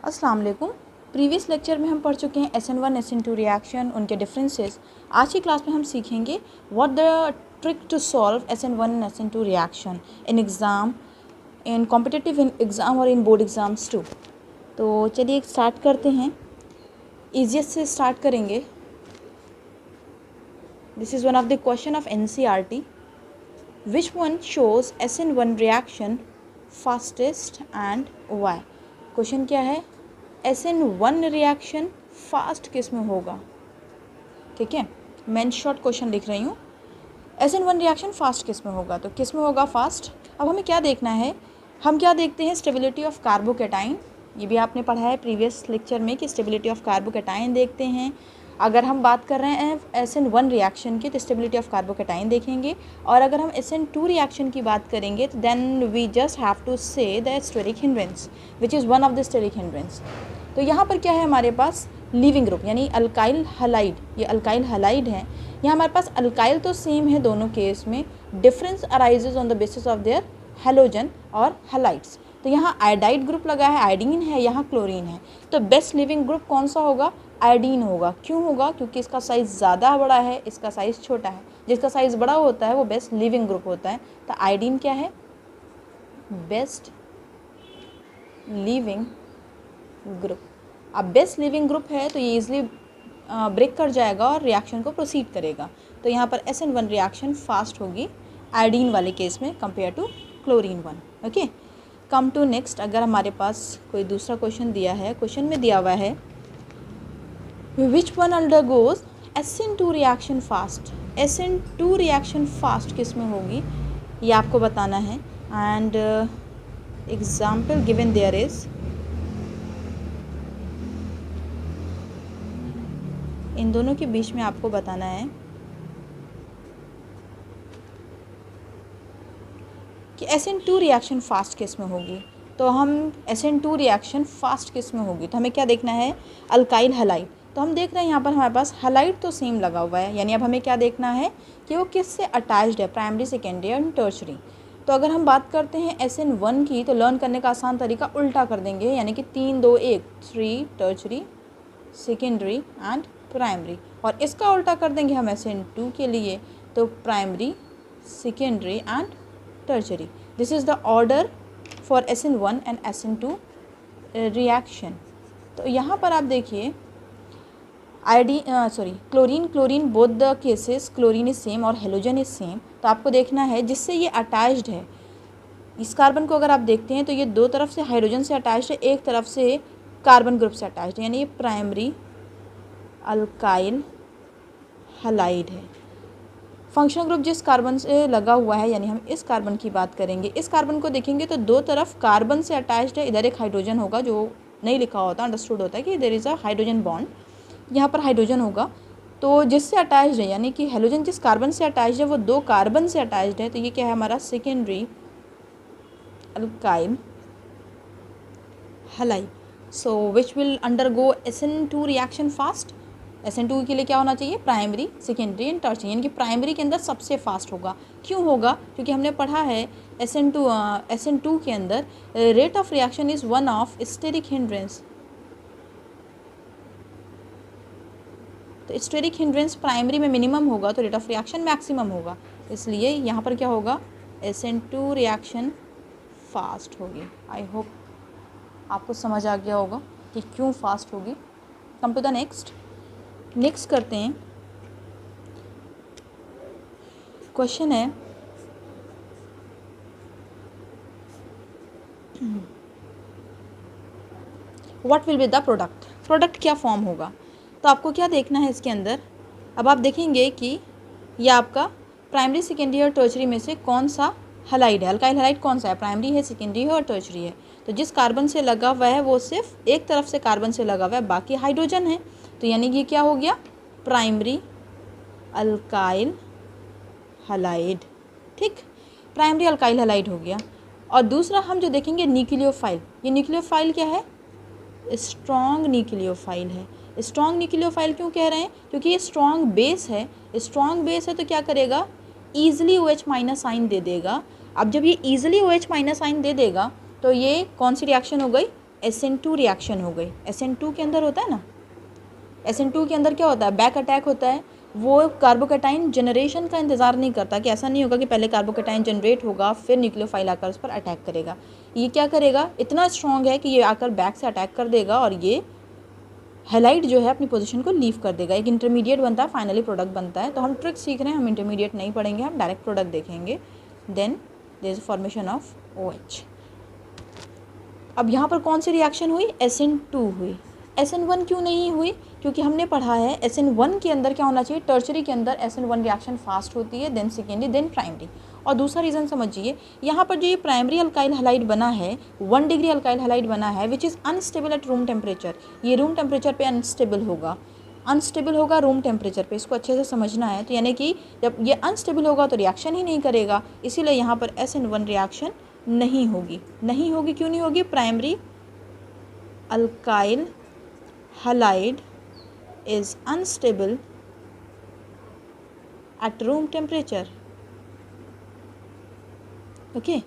अस्सलाम वालेकुम। Previous lecture में हम पढ़ चुके हैं SN1 SN2 रिएक्शन, उनके डिफरेंसेस। आज की क्लास में हम सीखेंगे what the trick to solve SN1 SN2 reaction in exam, in competitive exam और इन बोर्ड एग्ज़ाम्स टू। तो चलिए स्टार्ट करते हैं, ईजीएस्ट से स्टार्ट करेंगे। This is one of the question of NCERT। Which one shows SN1 reaction fastest and why. Question क्या है, SN1 reaction fast किस में होगा। ठीक है, मैं इन शॉर्ट क्वेश्चन लिख रही हूँ। SN1 रिएक्शन फास्ट किस में होगा, तो किस में होगा फास्ट। अब हमें क्या देखना है, हम क्या देखते हैं, स्टेबिलिटी ऑफ कार्बोकैटाइन। ये भी आपने पढ़ा है प्रीवियस लेक्चर में कि स्टेबिलिटी ऑफ कार्बोकैटाइन देखते हैं। अगर हम बात कर रहे हैं SN1 रिएक्शन की तो स्टेबिलिटी ऑफ कार्बोकैटाइन देखेंगे, और अगर हम SN2 रिएक्शन की बात करेंगे तो then we just have to say the steric hindrance which is one of the steric hindrance. तो यहाँ पर क्या है हमारे पास, लीविंग ग्रुप यानी अल्काइल हलाइड। ये अल्काइल हलाइड है। यहाँ हमारे पास अल्काइल तो सेम है दोनों केस में, difference arises on the basis of their halogen और हलाइड्स। तो यहाँ आयोडाइड ग्रुप लगा है, आयोडीन है, यहाँ क्लोरीन है। तो बेस्ट लिविंग ग्रुप कौन सा होगा, आयोडीन होगा। क्यों होगा, क्योंकि इसका साइज़ ज़्यादा बड़ा है, इसका साइज़ छोटा है। जिसका साइज़ बड़ा होता है वो बेस्ट लिविंग ग्रुप होता है। तो आयोडीन क्या है, बेस्ट लिविंग ग्रुप। अब बेस्ट लिविंग ग्रुप है तो ये इजीली ब्रेक कर जाएगा और रिएक्शन को प्रोसीड करेगा। तो यहाँ पर SN1 रिएक्शन फास्ट होगी आयोडीन वाले केस में compare to chlorine 1। Okay, come to next. अगर हमारे पास कोई दूसरा क्वेश्चन दिया है, क्वेश्चन में दिया हुआ है which one undergoes SN2 reaction fast. SN2 reaction fast किस में होगी ये आपको बताना है। And example given there is, इन दोनों के बीच में आपको बताना है कि SN2 रिएक्शन फास्ट किस में होगी। तो हम SN2 रिएक्शन फास्ट किस में होगी, तो हमें क्या देखना है, अल्काइल हलाइड। तो हम देख रहे हैं यहाँ पर हमारे पास हलाइड तो सेम लगा हुआ है, यानी अब हमें क्या देखना है कि वो किस से अटैच्ड है, प्राइमरी, सेकेंडरी एंड टर्शरी। तो अगर हम बात करते हैं SN1 की, तो लर्न करने का आसान तरीका उल्टा कर देंगे, यानी कि 3 2 1, 3 टर्शरी, सेकेंडरी एंड प्राइमरी। और इसका उल्टा कर देंगे हम SN2 के लिए, तो primary, secondary and tertiary. This is the order for SN1 and SN2 reaction. तो यहाँ पर आप देखिए chlorine both the cases, chlorine is same और हेलोजन इज सेम। तो आपको देखना है जिससे ये अटैच्ड है, इस कार्बन को अगर आप देखते हैं तो ये दो तरफ से हाइड्रोजन से अटैच्ड है, एक तरफ से कार्बन ग्रुप से अटैच्ड है, यानी ये प्राइमरी अल्काइल हलाइड है। फंक्शनल ग्रुप जिस कार्बन से लगा हुआ है, यानी हम इस कार्बन की बात करेंगे, इस कार्बन को देखेंगे तो दो तरफ कार्बन से अटैच्ड है। इधर एक हाइड्रोजन होगा, जो नहीं लिखा होता, अंडरस्टूड होता है कि there is a hydrogen bond, यहाँ पर हाइड्रोजन होगा। तो जिससे अटैच्ड है, यानी कि हेलोजन जिस कार्बन से अटैच्ड है वो दो कार्बन से अटैच्ड है, तो ये क्या है हमारा secondary alkyl halide. So which will undergo SN2 reaction fast. SN2 के लिए क्या होना चाहिए, प्राइमरी, सेकेंडरी एंड टर्शरी, यानी कि प्राइमरी के अंदर सबसे फास्ट होगा। क्यों होगा, क्योंकि हमने पढ़ा है SN2 के अंदर rate of reaction is one of steric hindrance. तो स्टेरिक हिंड्रेंस प्राइमरी में मिनिमम होगा तो रेट ऑफ रिएक्शन मैक्सिमम होगा, इसलिए यहाँ पर क्या होगा, SN2 रिएक्शन फास्ट होगी। आई होप आपको समझ आ गया होगा कि क्यों फास्ट होगी। कम टू द नेक्स्ट करते हैं। क्वेश्चन है, what will be the product क्या फॉर्म होगा। तो आपको क्या देखना है इसके अंदर, अब आप देखेंगे कि यह आपका प्राइमरी, सेकेंडरी और टर्शरी में से कौन सा हलाइड है। अल्काइल हलाइड कौन सा है, प्राइमरी है, सेकेंडरी है और टर्शरी है। तो जिस कार्बन से लगा हुआ है वो सिर्फ एक तरफ से कार्बन से लगा हुआ है, बाकी हाइड्रोजन है। तो यानी कि क्या हो गया, प्राइमरी अल्काइल हलाइड। ठीक, प्राइमरी अल्काइल हलाइड हो गया। और दूसरा हम जो देखेंगे न्यूक्लियोफाइल। ये न्यूक्लियोफाइल क्या है, स्ट्रॉन्ग न्यूक्लियोफाइल है। स्ट्रॉन्ग न्यूक्लियोफाइल क्यों कह रहे हैं, क्योंकि ये स्ट्रॉन्ग बेस है। स्ट्रॉन्ग बेस है तो क्या करेगा, ईजिली OH माइनस साइन दे देगा। अब जब ये ईजिली OH माइनस साइन दे देगा तो ये कौन सी रिएक्शन हो गई, SN2 रिएक्शन हो गई। SN2 के अंदर होता है ना, SN2 के अंदर क्या होता है, बैक अटैक होता है। वो कार्बोकैटाइन जनरेशन का इंतज़ार नहीं करता, कि ऐसा नहीं होगा कि पहले कार्बोकैटाइन जनरेट होगा फिर न्यूक्लियोफाइल आकर उस पर अटैक करेगा। ये क्या करेगा, इतना स्ट्रॉन्ग है कि ये आकर बैक से अटैक कर देगा और ये हैलाइड जो है अपनी पोजीशन को लीव कर देगा। एक इंटरमीडिएट बनता है, फाइनली प्रोडक्ट बनता है। तो हम ट्रिक सीख रहे हैं, हम इंटरमीडिएट नहीं पढ़ेंगे, हम डायरेक्ट प्रोडक्ट देखेंगे। Then there is formation of OH। अब यहाँ पर कौन सी रिएक्शन हुई, SN2 हुई। SN1 क्यों नहीं हुई, क्योंकि हमने पढ़ा है SN1 के अंदर क्या होना चाहिए, टर्शरी के अंदर SN1 रिएक्शन फास्ट होती है, देन सेकेंडरी, देन प्राइमरी। और दूसरा रीज़न समझिए, यहाँ पर जो ये प्राइमरी अल्काइल हैलाइड बना है, 1 डिग्री अल्काइल हैलाइड बना है, which is unstable at room temperature. ये रूम टेम्परेचर पे अनस्टेबल होगा रूम टेम्परेचर पे, इसको अच्छे से समझना है। तो यानी कि जब ये अनस्टेबल होगा तो रिएक्शन ही नहीं करेगा, इसीलिए यहाँ पर SN1 रिएक्शन नहीं होगी। क्यों नहीं होगी, primary alkyl halide is unstable at room temperature। Okay,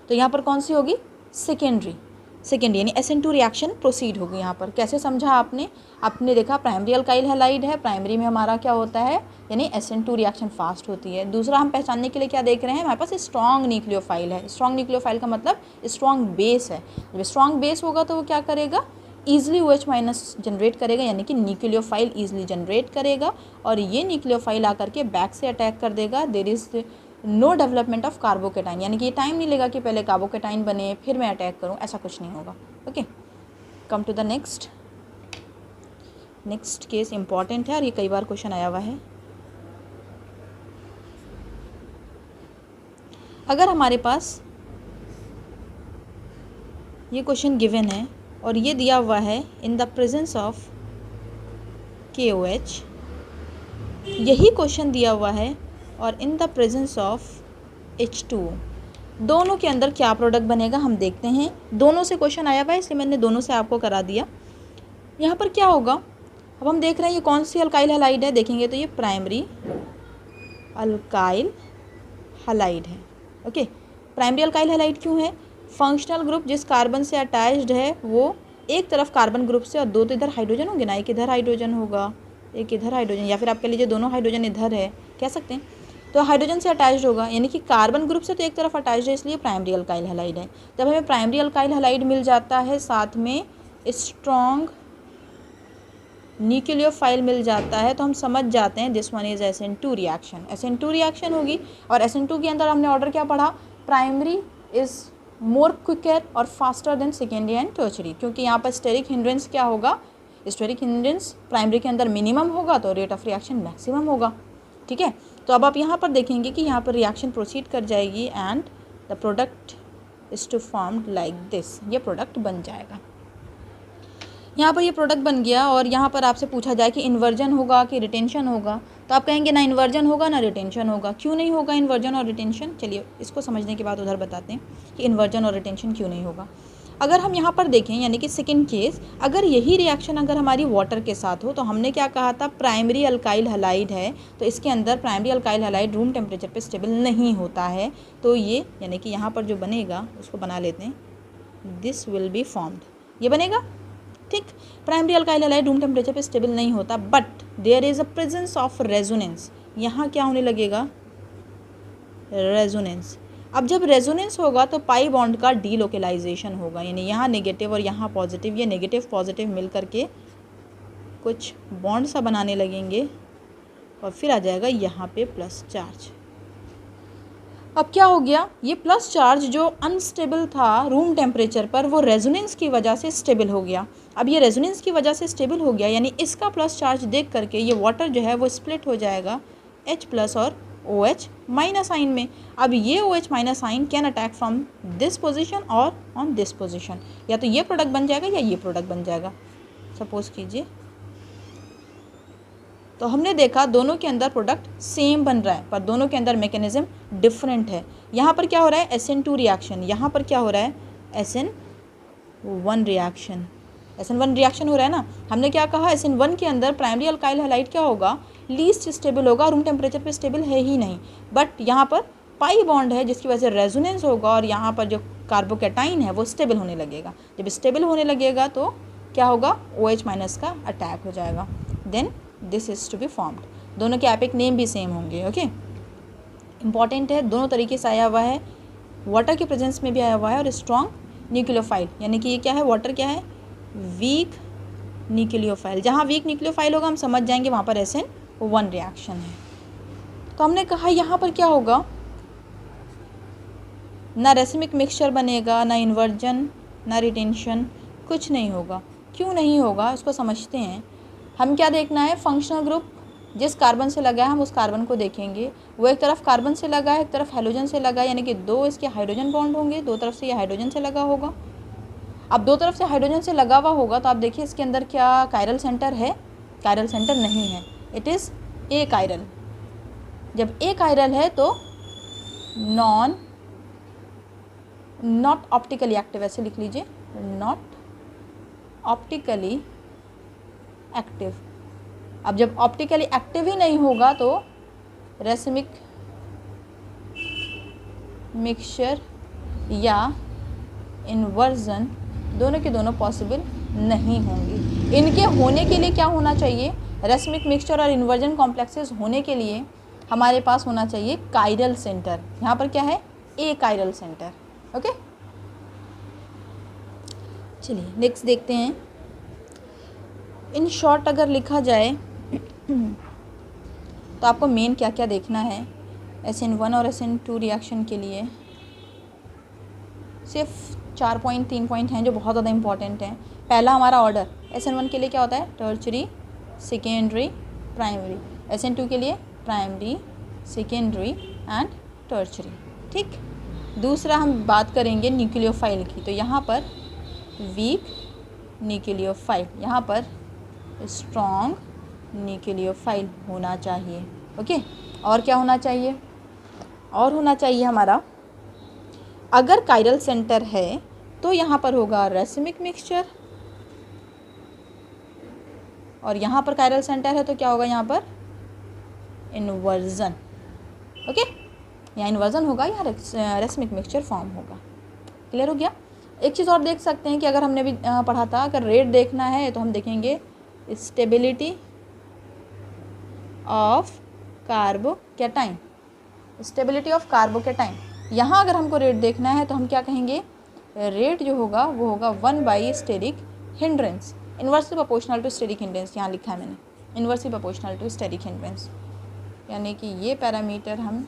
तो यहाँ पर कौन सी होगी, सेकेंडरी यानी SN2 रिएक्शन प्रोसीड होगी। यहाँ पर कैसे समझा आपने देखा प्राइमरी अल्काइल हैलाइड है, प्राइमरी में हमारा क्या होता है, यानी SN2 रिएक्शन फास्ट होती है। दूसरा हम पहचानने के लिए क्या देख रहे हैं, हमारे पास स्ट्रॉन्ग न्यूक्लियोफाइल है। स्ट्रॉन्ग न्यूक्लियोफाइल का मतलब स्ट्रॉन्ग बेस है। जब स्ट्रॉन्ग बेस होगा तो वो क्या करेगा, ईजिली OH माइनस जनरेट करेगा, यानी कि न्यूक्लियोफाइल ईजिली जनरेट करेगा और ये न्यूक्लियोफाइल आकर के बैक से अटैक कर देगा। There is no development of carbocation, यानी कि ये टाइम नहीं लेगा कि पहले कार्बोकैटाइन बने फिर मैं अटैक करूं, ऐसा कुछ नहीं होगा। Okay, come to the next case important है और ये कई बार क्वेश्चन आया हुआ है। अगर हमारे पास ये क्वेश्चन गिवन है और ये दिया हुआ है in the presence of KOH, यही क्वेश्चन दिया हुआ है और in the presence of H2O, दोनों के अंदर क्या प्रोडक्ट बनेगा हम देखते हैं। दोनों से क्वेश्चन आया हुआ है इसलिए मैंने दोनों से आपको करा दिया। यहाँ पर क्या होगा, अब हम देख रहे हैं ये कौन सी अल्काइल हैलाइड है, देखेंगे तो ये प्राइमरी अल्काइल हैलाइड है। ओके, प्राइमरी अल्काइल हैलाइड क्यों है, फंक्शनल ग्रुप जिस कार्बन से अटैच्ड है वो एक तरफ कार्बन ग्रुप से और दो तो इधर हाइड्रोजन होंगे ना, एक इधर हाइड्रोजन होगा एक इधर हाइड्रोजन, या फिर आप कह लीजिए दोनों हाइड्रोजन इधर है, कह सकते हैं। तो हाइड्रोजन से अटैच्ड होगा, यानी कि कार्बन ग्रुप से तो एक तरफ अटैच्ड है, इसलिए प्राइमरी अल्काइल हैलाइड है। जब हमें प्राइमरी अल्काइल हैलाइड मिल जाता है, साथ में स्ट्रॉन्ग न्यूक्लियोफाइल मिल जाता है, तो हम समझ जाते हैं this one is SN2 reaction. SN2 reaction होगी और SN2 के अंदर हमने ऑर्डर क्या पढ़ा, प्राइमरी इज मोर क्विकर और faster than secondary and tertiary, क्योंकि यहाँ पर स्टेरिक हिंड्रेंस क्या होगा, स्टेरिक हिंड्रेंस प्राइमरी के अंदर मिनिमम होगा तो रेट ऑफ रिएक्शन मैक्सिमम होगा। ठीक है, तो अब आप यहाँ पर देखेंगे कि यहाँ पर रिएक्शन प्रोसीड कर जाएगी and the product is to formed like this, ये प्रोडक्ट बन जाएगा। यहाँ पर ये प्रोडक्ट बन गया और यहाँ पर आपसे पूछा जाए कि इन्वर्जन होगा कि रिटेंशन होगा, तो आप कहेंगे ना इन्वर्जन होगा ना रिटेंशन होगा। क्यों नहीं होगा इन्वर्जन और रिटेंशन, चलिए इसको समझने के बाद उधर बताते हैं कि इन्वर्जन और रिटेंशन क्यों नहीं होगा। अगर हम यहाँ पर देखें, यानी कि सेकंड केस, अगर यही रिएक्शन अगर हमारी वाटर के साथ हो, तो हमने क्या कहा था, प्राइमरी अल्काइल हैलाइड है तो इसके अंदर primary alkyl halide room temperature पे स्टेबल नहीं होता है। तो ये यानी कि यहाँ पर जो बनेगा उसको बना लेते हैं, दिस विल बी फॉर्म्ड, ये बनेगा। ठीक, primary alkyl halide room temperature पे स्टेबल नहीं होता, but there is a presence of resonance. यहाँ क्या होने लगेगा, रेजोनेंस। अब जब रेजोनेंस होगा तो पाई बॉन्ड का डीलोकेलाइजेशन होगा, यानी यहाँ नेगेटिव और यहाँ पॉजिटिव, ये नेगेटिव पॉजिटिव मिल करके कुछ बॉन्ड सा बनाने लगेंगे और फिर आ जाएगा यहाँ पे प्लस चार्ज। अब क्या हो गया, ये प्लस चार्ज जो अनस्टेबल था रूम टेम्परेचर पर, वो रेजोनेंस की वजह से स्टेबल हो गया। अब ये रेजोनेंस की वजह से स्टेबल हो गया, यानी इसका प्लस चार्ज देख करके ये वाटर जो है वो स्प्लिट हो जाएगा H प्लस और OH माइनस आइन में। अब ये OH माइनस आइन can attack from this position और ऑन दिस पोजीशन, या तो ये प्रोडक्ट बन जाएगा या ये प्रोडक्ट बन जाएगा। सपोज कीजिए, तो हमने देखा दोनों के अंदर प्रोडक्ट सेम बन रहा है पर दोनों के अंदर मैकेनिज्म डिफरेंट है। यहाँ पर क्या हो रहा है, SN2 रिएक्शन, यहाँ पर क्या हो रहा है, SN1 रिएक्शन। SN1 रिएक्शन हो रहा है ना। हमने क्या कहा, SN1 के अंदर प्राइमरी अल्काइल हैलाइड क्या होगा, लीस्ट स्टेबल होगा, रूम टेम्परेचर पे स्टेबल है ही नहीं, बट यहाँ पर पाई बॉन्ड है जिसकी वजह से रेजोनेंस होगा और यहाँ पर जो कार्बोकैटाइन है वो स्टेबल होने लगेगा। जब स्टेबल होने लगेगा तो क्या होगा, OH माइनस का अटैक हो जाएगा, then this is to be formed. दोनों के एपिक नेम भी सेम होंगे। ओके, इंपॉर्टेंट है, दोनों तरीके से आया हुआ है, वाटर के प्रेजेंस में भी आया हुआ है और स्ट्रॉन्ग न्यूक्लियोफाइल, यानी कि ये क्या है, वाटर क्या है, वीक न्यूक्लियोफाइल। जहाँ वीक न्यूक्लियोफाइल होगा हम समझ जाएंगे वहाँ पर SN1 रिएक्शन है। तो हमने कहा यहाँ पर क्या होगा, ना रेसिमिक मिक्सचर बनेगा, ना इन्वर्जन, ना रिटेंशन, कुछ नहीं होगा। क्यों नहीं होगा उसको समझते हैं। हम क्या देखना है, फंक्शनल ग्रुप जिस कार्बन से लगा है हम उस कार्बन को देखेंगे। वो एक तरफ कार्बन से लगा है, एक तरफ हाइड्रोजन से लगा है, यानी कि दो इसके हाइड्रोजन बॉन्ड होंगे, दो तरफ से ये हाइड्रोजन से लगा होगा। अब दो तरफ से हाइड्रोजन से लगा हुआ होगा तो आप देखिए इसके अंदर क्या कायरल सेंटर है, कायरल सेंटर नहीं है, इट इज़ ए कायरल। जब ए कायरल है तो नॉट ऑप्टिकली एक्टिव, ऐसे लिख लीजिए, नॉट ऑप्टिकली एक्टिव। अब जब ऑप्टिकली एक्टिव ही नहीं होगा तो रेसिमिक मिक्सचर या इन्वर्जन दोनों के दोनों पॉसिबल नहीं होंगे। इनके होने के लिए क्या होना चाहिए, रेसिमिक मिक्सचर और इन्वर्जन कॉम्प्लेक्सेस होने के लिए हमारे पास होना चाहिए कायरल सेंटर। यहाँ पर क्या है, ए कायरल सेंटर। ओके, चलिए नेक्स्ट देखते हैं। इन शॉर्ट अगर लिखा जाए तो आपको मेन क्या क्या देखना है SN1 और SN2 रिएक्शन के लिए। सिर्फ 4 पॉइंट 3 पॉइंट हैं जो बहुत ज़्यादा इंपॉर्टेंट हैं। पहला हमारा ऑर्डर, SN1 के लिए क्या होता है, टर्शरी, सेकेंडरी, प्राइमरी। SN2 के लिए प्राइमरी, सेकेंडरी एंड टर्शरी। ठीक, दूसरा हम बात करेंगे न्यूक्लियोफाइल की, तो यहाँ पर वीक न्यूक्लियोफाइल, यहाँ पर स्ट्रॉन्ग न्यूक्लियोफाइल होना चाहिए। ओके, और क्या होना चाहिए, और होना चाहिए हमारा, अगर कायरल सेंटर है तो यहाँ पर होगा रेसिमिक मिक्सचर, और यहाँ पर कायरल सेंटर है तो क्या होगा, यहाँ पर इन्वर्जन। ओके, यहाँ इन्वर्जन होगा, यहाँ रेसिमिक मिक्सचर फॉर्म होगा। क्लियर हो गया। एक चीज़ और देख सकते हैं कि अगर हमने भी पढ़ा था, अगर रेट देखना है तो हम देखेंगे stability of carbocation, stability of carbocation. यहाँ अगर हमको रेट देखना है तो हम क्या कहेंगे, रेट जो होगा वो होगा 1 steric hindrance, inversely proportional to steric hindrance. यहाँ लिखा है मैंने, inversely proportional to steric hindrance, यानी कि ये पैरामीटर हम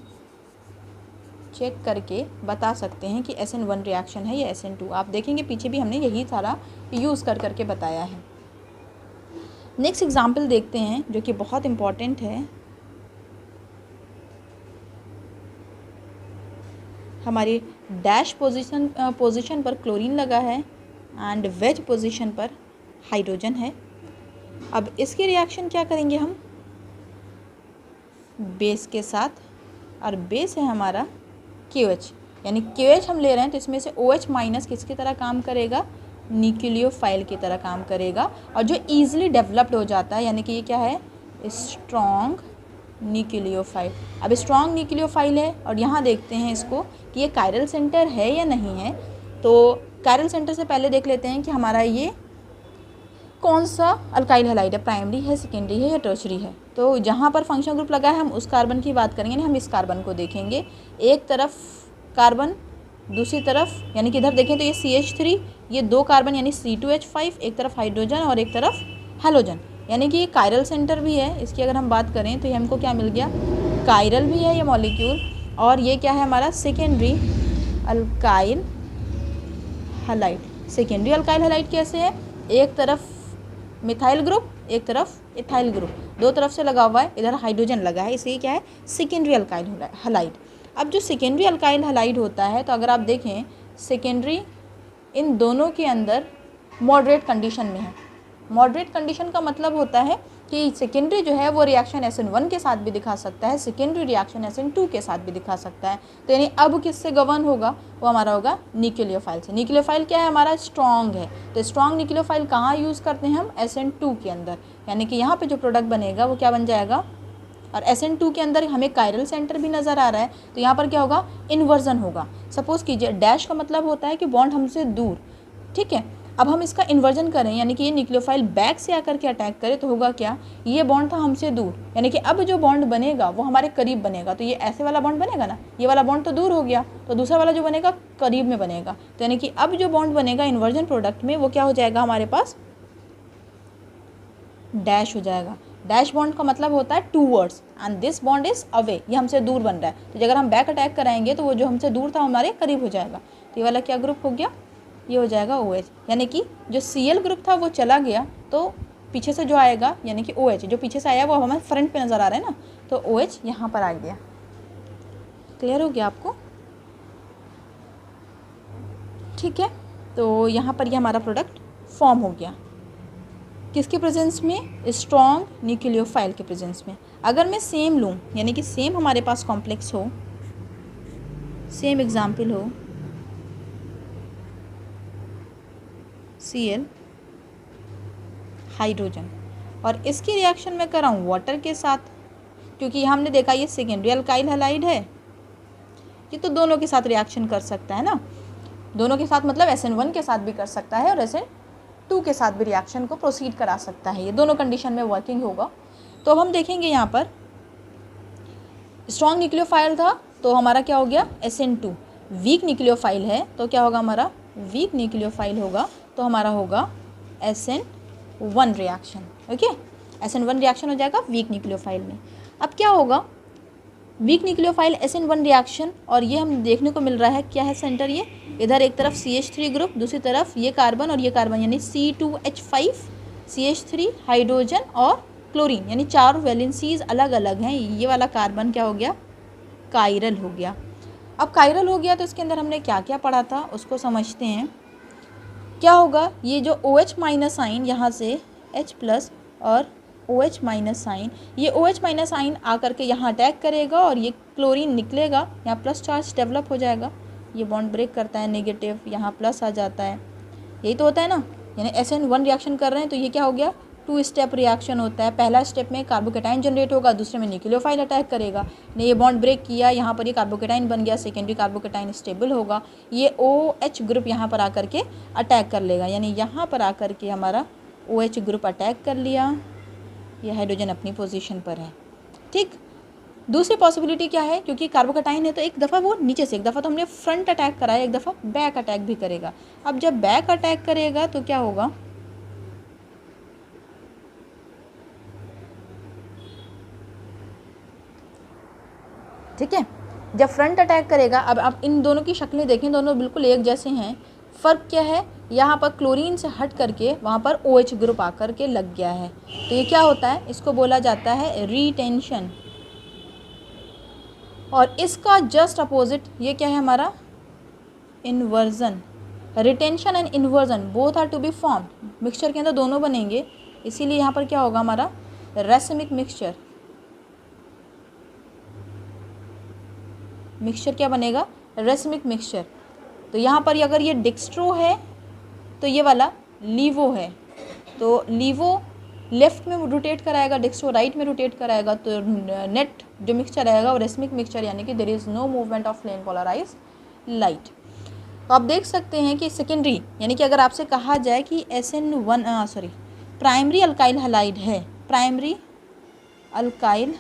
चेक करके बता सकते हैं कि SN1 रिएक्शन है या SN2। आप देखेंगे पीछे भी हमने यही सारा यूज़ कर करके बताया है। नेक्स्ट एग्जाम्पल देखते हैं जो कि बहुत इम्पॉर्टेंट है। हमारी डैश पोजीशन पर क्लोरीन लगा है एंड वेज पोजीशन पर हाइड्रोजन है। अब इसकी रिएक्शन क्या करेंगे हम, बेस के साथ, और बेस है हमारा KOH, यानी KOH हम ले रहे हैं तो इसमें से OH माइनस किसकी तरह काम करेगा, न्यूक्लियोफाइल की तरह काम करेगा, और जो ईजिली डेवलप्ड हो जाता है, यानी कि ये क्या है, स्ट्रॉन्ग न्यूक्लियोफाइल। अब स्ट्रॉन्ग न्यूक्लियोफाइल है और यहाँ देखते हैं इसको कि ये कायरल सेंटर है या नहीं है। तो कायरल सेंटर से पहले देख लेते हैं कि हमारा ये कौन सा अल्काइल हैलाइड है, प्राइमरी है, सेकेंडरी है या टर्शरी है। तो जहाँ पर फंक्शनल ग्रुप लगा है हम उस कार्बन की बात करेंगे, नहीं हम इस कार्बन को देखेंगे। एक तरफ कार्बन, दूसरी तरफ, यानी कि इधर देखें तो ये CH3, ये दो कार्बन यानी C2H5, एक तरफ हाइड्रोजन और एक तरफ हैलोजन, यानी कि ये कायरल सेंटर भी है। इसकी अगर हम बात करें तो ये हमको क्या मिल गया, कायरल भी है ये मॉलिक्यूल, और ये क्या है हमारा secondary alkyl halide. Secondary alkyl halide कैसे है, एक तरफ मिथाइल ग्रुप, एक तरफ इथाइल ग्रुप, दो तरफ से लगा हुआ है, इधर हाइड्रोजन लगा है, इसलिए क्या है, सेकेंडरी अल्काइल हैलाइड। अब जो सेकेंडरी अल्काइल हैलाइड होता है, तो अगर आप देखें सेकेंडरी इन दोनों के अंदर मॉडरेट कंडीशन में है। मॉडरेट कंडीशन का मतलब होता है कि सेकेंडरी जो है वो रिएक्शन SN1 के साथ भी दिखा सकता है, सेकेंडरी रिएक्शन SN2 के साथ भी दिखा सकता है। तो यानी अब किससे गवर्न होगा, वो हमारा होगा न्यूक्लियोफाइल से। न्यूक्लियोफाइल क्या है हमारा, स्ट्रॉन्ग है। तो स्ट्रॉन्ग न्यूक्लियोफाइल कहाँ यूज़ करते हैं हम, SN2 के अंदर, यानी कि यहाँ पे जो प्रोडक्ट बनेगा वो क्या बन जाएगा, और SN2 के अंदर हमें कायरल सेंटर भी नज़र आ रहा है, तो यहाँ पर क्या होगा, इन्वर्जन होगा। सपोज कीजिए डैश का मतलब होता है कि बॉन्ड हमसे दूर, ठीक है। अब हम इसका इन्वर्जन करें, यानी कि ये न्यूक्लियोफाइल बैक से आकर के अटैक करे, तो होगा क्या, ये बॉन्ड था हमसे दूर, यानी कि अब जो बॉन्ड बनेगा वो हमारे करीब बनेगा। तो ये ऐसे वाला बॉन्ड बनेगा ना, ये वाला बॉन्ड तो दूर हो गया, तो दूसरा वाला जो बनेगा करीब में बनेगा। तो यानी कि अब जो बॉन्ड बनेगा इन्वर्जन प्रोडक्ट में, वो क्या हो जाएगा हमारे पास, डैश हो जाएगा। डैश बॉन्ड का मतलब होता है towards and this bond is away, ये हमसे दूर बन रहा है। तो अगर हम बैक अटैक कराएंगे तो वो जो हमसे दूर था हमारे करीब हो जाएगा। तो ये वाला क्या ग्रुप हो गया, ये हो जाएगा OH, यानी कि जो Cl ग्रुप था वो चला गया, तो पीछे से जो आएगा यानी कि OH जो पीछे से आया वो हमारे फ्रंट पे नज़र आ रहा है ना, तो OH यहाँ पर आ गया। क्लियर हो गया आपको, ठीक है। तो यहाँ पर ये हमारा प्रोडक्ट फॉर्म हो गया, किसके प्रेजेंस में, स्ट्रॉन्ग न्यूक्लियोफाइल के प्रेजेंस में। अगर मैं सेम लूँ, यानी कि सेम हमारे पास कॉम्प्लेक्स हो, सेम एग्जाम्पल हो Cl हाइड्रोजन, और इसकी रिएक्शन मैं कराऊँ वाटर के साथ, क्योंकि हमने देखा ये सेकेंडरी अल्काइल हैलाइड है, ये तो दोनों के साथ रिएक्शन कर सकता है ना, दोनों के साथ मतलब SN1 के साथ भी कर सकता है और SN2 के साथ भी रिएक्शन को प्रोसीड करा सकता है, ये दोनों कंडीशन में वर्किंग होगा। तो अब हम देखेंगे यहाँ पर स्ट्रॉन्ग न्यूक्लियोफाइल था तो हमारा क्या हो गया, SN2। वीक न्यूक्लियोफाइल है तो क्या होगा हमारा, वीक न्यूक्लियोफाइल होगा तो हमारा होगा SN1 reaction. Okay, SN1 reaction हो जाएगा वीक न्यूक्लियोफाइल में। अब क्या होगा, वीक न्यूक्लियोफाइल SN1 रिएक्शन, और ये हम देखने को मिल रहा है क्या है सेंटर, ये इधर एक तरफ CH3 ग्रुप, दूसरी तरफ ये कार्बन और ये कार्बन, यानी C2H5 CH3 हाइड्रोजन और क्लोरीन, यानी 4 वैलेंसीज अलग अलग हैं। ये वाला कार्बन क्या हो गया, कायरल हो गया। अब कायरल हो गया तो इसके अंदर हमने क्या क्या पढ़ा था उसको समझते हैं। क्या होगा, ये जो OH माइनस साइन यहाँ से H+ और OH माइनस साइन, ये OH माइनस साइन आकर के यहाँ अटैक करेगा और ये क्लोरीन निकलेगा, यहाँ प्लस चार्ज डेवलप हो जाएगा, ये बॉन्ड ब्रेक करता है नेगेटिव, यहाँ प्लस आ जाता है, यही तो होता है ना। यानी SN1 रिएक्शन कर रहे हैं तो ये क्या हो गया, 2 स्टेप रिएक्शन होता है। पहला स्टेप में कार्बोकेटाइन जनरेट होगा, दूसरे में न्यूक्लियोफाइल अटैक करेगा, ने ये बॉन्ड ब्रेक किया, यहाँ पर ये कार्बोकेटाइन बन गया, सेकेंडरी कार्बोकेटाइन स्टेबल होगा, ये OH ग्रुप यहाँ पर आकर के अटैक कर लेगा, यानी यहाँ पर आकर के हमारा OH ग्रुप अटैक कर लिया, ये हाइड्रोजन अपनी पोजीशन पर है, ठीक। दूसरी पॉसिबिलिटी क्या है, क्योंकि कार्बोकेटाइन है तो एक दफ़ा वो नीचे से, एक दफ़ा तो हमने फ्रंट अटैक कराया, एक दफ़ा बैक अटैक भी करेगा। अब जब बैक अटैक करेगा तो क्या होगा, ठीक है, जब फ्रंट अटैक करेगा, अब आप इन दोनों की शक्लें देखें, दोनों बिल्कुल एक जैसे हैं, फ़र्क क्या है, यहाँ पर क्लोरीन से हट करके वहाँ पर OH ग्रुप आकर के लग गया है, तो ये क्या होता है, इसको बोला जाता है रिटेंशन। और इसका जस्ट अपोजिट ये क्या है हमारा, inversion. Retention and inversion both are to be formed, mixture के अंदर दोनों बनेंगे, इसीलिए यहाँ पर क्या होगा हमारा रेसिमिक मिक्सचर। मिक्सचर क्या बनेगा, रेसिमिक मिक्सचर। तो यहाँ पर अगर ये डिक्स्ट्रो है तो ये वाला लीवो है, तो लीवो लेफ्ट में रोटेट कराएगा, डिक्स्ट्रो राइट में रोटेट कराएगा, तो नेट जो मिक्सचर रहेगा वो रेसिमिक मिक्सचर, यानी कि there is no movement of plane polarise light. तो आप देख सकते हैं कि सेकेंडरी, यानी कि अगर आपसे कहा जाए कि प्राइमरी अल्काइल हैलाइड है, प्राइमरी अल्काइल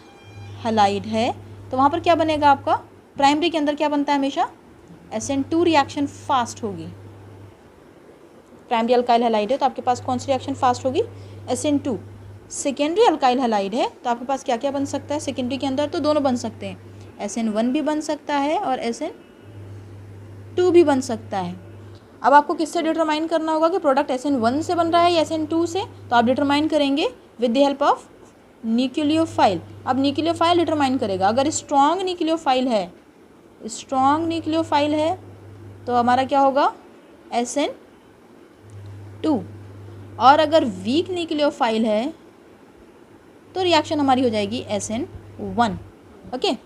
हैलाइड है, तो वहाँ पर क्या बनेगा आपका, प्राइमरी के अंदर क्या बनता है हमेशा, SN2 रिएक्शन फास्ट होगी। प्राइमरी अल्काइल हैलाइड है तो आपके पास कौन सी रिएक्शन फास्ट होगी, SN2। सेकेंडरी अल्काइल हैलाइड है तो आपके पास क्या क्या बन सकता है, सेकेंडरी के अंदर तो दोनों बन सकते हैं, SN1 भी बन सकता है और SN2 भी बन सकता है। अब आपको किससे डिटरमाइन करना होगा कि प्रोडक्ट SN1 से बन रहा है या SN2 से, तो आप डिटरमाइन करेंगे with the help of nucleophile. अब न्यूक्लियोफाइल डिटरमाइन करेगा, अगर स्ट्रॉन्ग न्यूक्लियोफाइल है, स्ट्रॉन्ग न्यूक्लियोफाइल है तो हमारा क्या होगा SN2, और अगर वीक न्यूक्लियोफाइल है तो रिएक्शन हमारी हो जाएगी SN1। ओके,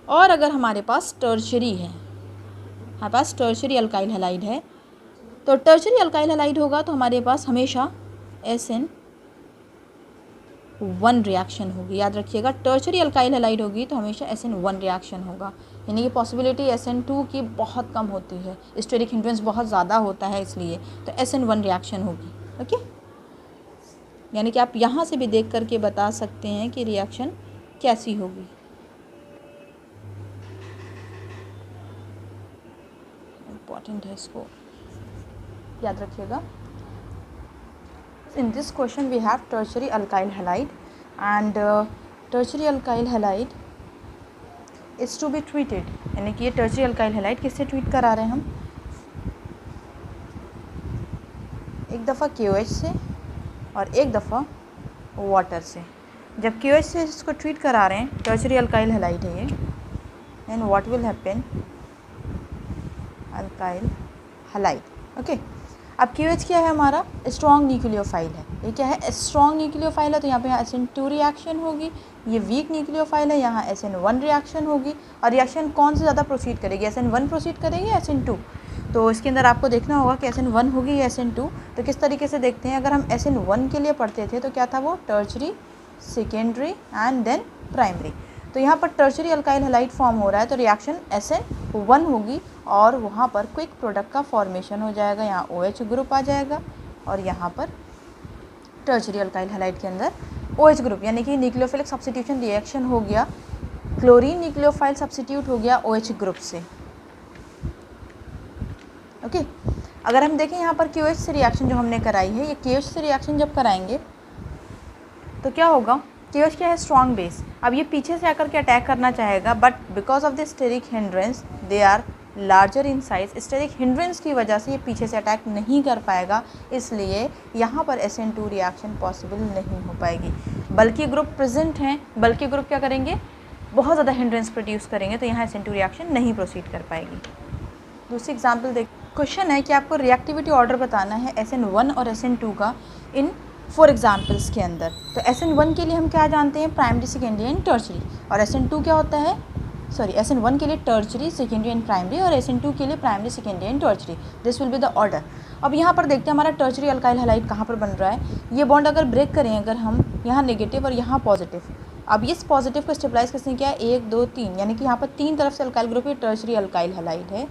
और अगर हमारे पास टर्शरी है, हमारे पास टर्शरी अल्काइल हैलाइड है, तो टर्शरी अल्काइल हैलाइड होगा तो हमारे पास हमेशा SN SN1 रिएक्शन होगी। याद रखिएगा, टर्शरी अल्काइल हैलाइड होगी तो हमेशा SN1 रिएक्शन होगा, यानी कि पॉसिबिलिटी SN2 की बहुत कम होती है, स्टेरिक हिंड्रेंस बहुत ज़्यादा होता है, इसलिए तो SN1 रिएक्शन होगी। ओके, यानी कि आप यहाँ से भी देख करके बता सकते हैं कि रिएक्शन कैसी होगी। इम्पॉर्टेंट है, इसको याद रखिएगा। In this question we have tertiary alkyl halide and tertiary alkyl halide is to be treated, यानी कि ये tertiary alkyl halide किससे ट्रीट करा रहे हैं हम, एक दफ़ा KOH से और एक दफ़ा वाटर से। जब KOH से इसको ट्रीट करा रहे हैं, tertiary alkyl halide है ये, then what will happen, alkyl halide। Okay, अब KOH क्या है हमारा, स्ट्रॉन्ग न्यूक्लियोफाइल है। ये क्या है, स्ट्रॉन्ग न्यूक्लियोफाइल है, तो यहाँ पे SN2 रिएक्शन होगी। ये वीक न्यूक्लियोफाइल है, यहाँ SN1 रिएक्शन होगी। और रिएक्शन कौन से ज़्यादा प्रोसीड करेगी, SN1 प्रोसीड करेगी या SN2? तो इसके अंदर आपको देखना होगा कि SN1 होगी या SN2। तो किस तरीके से देखते हैं, अगर हम SN1 के लिए पढ़ते थे तो क्या था वो, tertiary, secondary and then primary. तो यहाँ पर टर्चरी अल्काइल हैलाइड फॉर्म हो रहा है तो रिएक्शन SN1 होगी और वहाँ पर क्विक प्रोडक्ट का फॉर्मेशन हो जाएगा। यहाँ OH ग्रुप आ जाएगा और यहाँ पर टर्चरी अल्काइल हैलाइड के अंदर OH ग्रुप, यानी कि न्यूक्लियोफिलिक सब्स्टिट्यूशन रिएक्शन हो गया, क्लोरीन न्यूक्लियोफाइल सब्स्टिट्यूट हो गया OH ग्रुप से। ओके, अगर हम देखें यहाँ पर KOH से रिएक्शन जो हमने कराई है, ये KOH से रिएक्शन जब कराएंगे तो क्या होगा, KOH क्या है, स्ट्रॉन्ग बेस। अब ये पीछे से आकर के अटैक करना चाहेगा, but because of the steric hindrance they are larger in size. Steric hindrance की वजह से ये पीछे से अटैक नहीं कर पाएगा, इसलिए यहाँ पर SN2 रिएक्शन पॉसिबल नहीं हो पाएगी। बल्कि ग्रुप प्रेजेंट हैं, बल्कि ग्रुप क्या करेंगे, बहुत ज़्यादा हिंड्रेंस प्रोड्यूस करेंगे, तो यहाँ SN2 रिएक्शन नहीं प्रोसीड कर पाएगी। दूसरी एग्जाम्पल देख, क्वेश्चन है कि आपको रिएक्टिविटी ऑर्डर बताना है SN1 और SN2 का इन 4 एग्जाम्पल्स के अंदर। तो SN1 के लिए हम क्या जानते हैं, प्राइमरी, सेकेंडरी एंड टर्चरी, और SN2 क्या होता है, सॉरी SN1 के लिए टर्चरी, सेकेंडरी एंड प्राइमरी, और SN2 के लिए primary, secondary and tertiary. This will be the order. अब यहाँ पर देखते हैं हमारा टर्चरी अल्काइल हैलाइड कहाँ पर बन रहा है। ये बॉन्ड अगर ब्रेक करें, अगर हम यहाँ नेगेटिव और यहाँ पॉजिटिव, अब इस पॉजिटिव को स्टेबलाइज किसने किया है, 1 2 3, यानी कि यहाँ पर 3 तरफ से अल्काइल ग्रुप, ये टर्चरी अल्काइल हैलाइड है।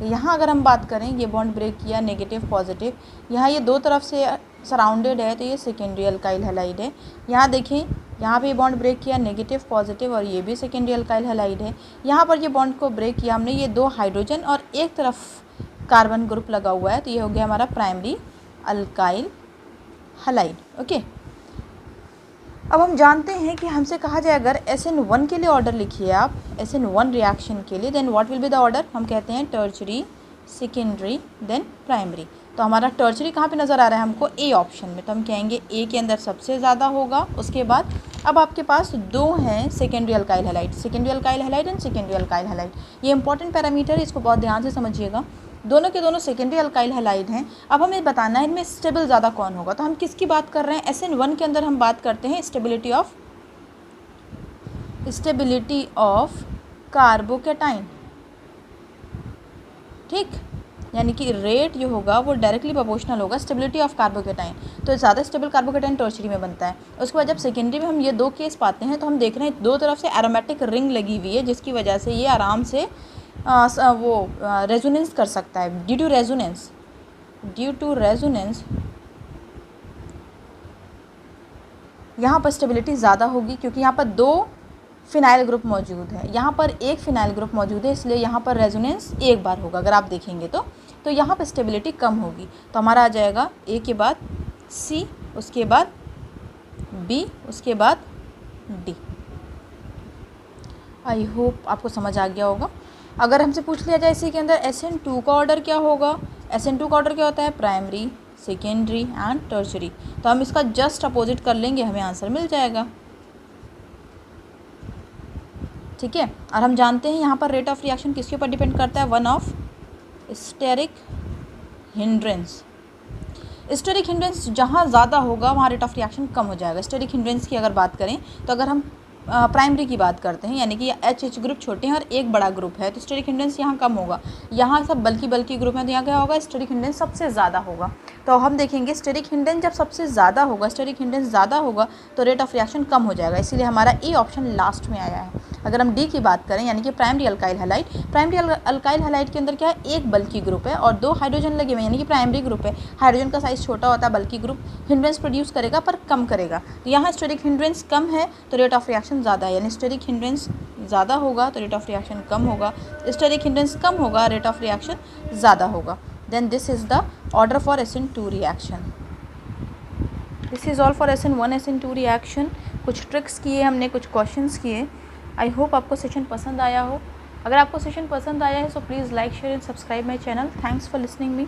यहाँ अगर हम बात करें, ये बॉन्ड ब्रेक किया नेगेटिव पॉजिटिव, यहाँ ये 2 तरफ से सराउंडेड है, तो ये सेकेंडरी अल्काइल हैलाइड है। यहाँ देखिए, यहाँ पे ये बॉन्ड ब्रेक किया नेगेटिव पॉजिटिव और ये भी सेकेंडरी अल्काइल हैलाइड है। यहाँ पर ये बॉन्ड को ब्रेक किया हमने, ये 2 हाइड्रोजन और एक तरफ कार्बन ग्रुप लगा हुआ है, तो ये हो गया हमारा प्राइमरी अल्काइल हैलाइड। ओके, अब हम जानते हैं कि हमसे कहा जाए अगर SN1 के लिए ऑर्डर लिखिए आप, SN1 रिएक्शन के लिए, then what will be the order, हम कहते हैं टर्चरी, सेकेंडरी देन प्राइमरी। तो हमारा टर्चरी कहाँ पे नज़र आ रहा है हमको, ए ऑप्शन में, तो हम कहेंगे ए के अंदर सबसे ज़्यादा होगा। उसके बाद अब आपके पास 2 हैं secondary alkyl halide, secondary alkyl halide and secondary alkyl halide. ये इंपॉर्टेंट पैरामीटर है, इसको बहुत ध्यान से समझिएगा। दोनों के दोनों सेकेंडरी अल्काइल हैलाइड हैं। अब हमें बताना है इनमें स्टेबल ज़्यादा कौन होगा, तो हम किसकी बात कर रहे हैं, SN1 के अंदर हम बात करते हैं स्टेबिलिटी ऑफ कार्बोकेटाइन। ठीक, यानी कि रेट जो होगा वो डायरेक्टली प्रोपोर्शनल होगा स्टेबिलिटी ऑफ कार्बोकेटाइन। तो ज़्यादा स्टेबल कार्बोकेटाइन टर्चरी में बनता है। उसके बाद जब सेकेंडरी में हम ये 2 केस पाते हैं, तो हम देख रहे हैं 2 तरफ से एरोमेटिक रिंग लगी हुई है, जिसकी वजह से ये आराम से रेजोनेंस कर सकता है। ड्यू टू रेजोनेंस यहाँ पर स्टेबिलिटी ज़्यादा होगी, क्योंकि यहाँ पर 2 फिनाइल ग्रुप मौजूद है, यहाँ पर 1 फिनाइल ग्रुप मौजूद है, इसलिए यहाँ पर रेजोनेंस एक बार होगा। अगर आप देखेंगे तो यहाँ पर स्टेबिलिटी कम होगी। तो हमारा आ जाएगा ए के बाद C, उसके बाद B, उसके बाद D। आई होप आपको समझ आ गया होगा। अगर हमसे पूछ लिया जाए इसी के अंदर SN2 का ऑर्डर क्या होगा, SN2 का ऑर्डर क्या होता है, प्राइमरी, सेकेंडरी एंड टर्चरी। तो हम इसका जस्ट अपोजिट कर लेंगे, हमें आंसर मिल जाएगा। ठीक है, और हम जानते हैं यहाँ पर रेट ऑफ रिएक्शन किसके ऊपर डिपेंड करता है, 1 of steric hindrance. Steric hindrance जहाँ ज़्यादा होगा वहाँ रेट ऑफ रिएक्शन कम हो जाएगा। स्टेरिक हिंड्रेंस की अगर बात करें तो अगर हम प्राइमरी की बात करते हैं, यानी कि एच ग्रुप छोटे हैं और एक बड़ा ग्रुप है, तो स्टेरिक हिंड्रेंस यहाँ कम होगा। यहाँ सब बल्कि ग्रुप है, तो यहाँ क्या होगा, स्टेरिक हिंड्रेंस सबसे ज़्यादा होगा। तो हम देखेंगे स्टेरिक हिंड्रेंस जब सबसे ज़्यादा होगा, स्टेरिक हिंड्रेंस ज़्यादा होगा तो रेट ऑफ रिएक्शन कम हो जाएगा, इसीलिए हमारा ए ऑप्शन लास्ट में आया है। अगर हम डी की बात करें, यानी कि primary alkyl halide, primary alkyl halide के अंदर क्या है, एक बल्कि ग्रुप है और 2 हाइड्रोजन लगे हुए हैं, यानी कि प्राइमरी ग्रुप है। हाइड्रोजन का साइज़ छोटा होता है, बल्कि ग्रुप हिंड्रेंस प्रोड्यूस करेगा पर कम करेगा। तो यहाँ स्टेरिक हिंड्रेंस कम है तो रेट ऑफ रिएक्शन ज़्यादा है, यानी स्टेरिक हिंड्रेंस ज़्यादा होगा तो रेट ऑफ रिएक्शन कम होगा, स्टेरिक हिंड्रेंस कम होगा रेट ऑफ रिएक्शन ज़्यादा होगा। Then this is the order for SN2 reaction. This is all for SN1 SN2 reaction. कुछ ट्रिक्स किए हमने, कुछ क्वेश्चंस किए। आई होप आपको सेशन पसंद आया हो। अगर आपको सेशन पसंद आया है so please like share and subscribe my channel. Thanks for listening me.